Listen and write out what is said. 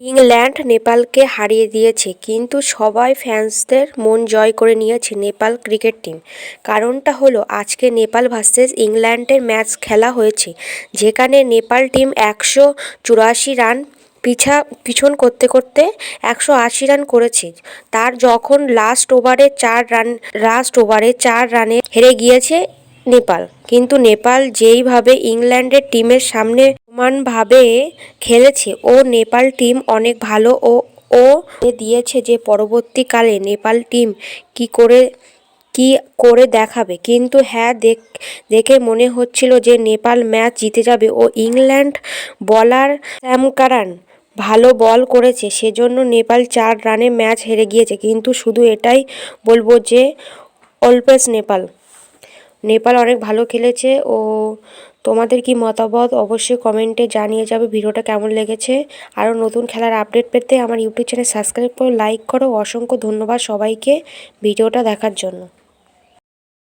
England নেপালকে হারিয়ে দিয়েছে, কিন্তু সবাই ফ্যান্সদের মন জয় করে নিয়েছে নেপাল ক্রিকেট টিম। কারণটা হলো আজকে নেপাল ভার্সেস ইংল্যান্ডের ম্যাচ খেলা হয়েছে, যেখানে নেপাল টিম 184 রান পিছন করতে করতে 180 রান করেছে। তার যখন লাস্ট ওভারে 4 রানে হেরে গিয়েছে নেপাল। কিন্তু নেপাল যেইভাবে ইংল্যান্ডের টিমের সামনে সমানভাবে খেলেছে ও নেপাল টিম অনেক ভালো ও ও দিয়েছে যে পরবর্তীকালে নেপাল টিম কি করে দেখাবে। কিন্তু হ্যাঁ, দেখে মনে হচ্ছিল যে নেপাল ম্যাচ জিতে যাবে ও ইংল্যান্ড বোলার স্যাম কারান ভালো বল করেছে, সেজন্য নেপাল 4 রানে ম্যাচ হেরে গিয়েছে। কিন্তু শুধু এটাই বলবো যে অলওয়েজ নেপাল অনেক ভালো খেলেছে। ও তোমাদের কি মতামত অবশ্যই কমেন্টে জানিয়ে যাবে। ভিডিওটা কেমন লেগেছে। আরও নতুন খেলার আপডেট পেতে আমার ইউটিউব চ্যানেল সাবস্ক্রাইব করো, লাইক করো। অসংখ্য ধন্যবাদ সবাইকে ভিডিওটা দেখার জন্য।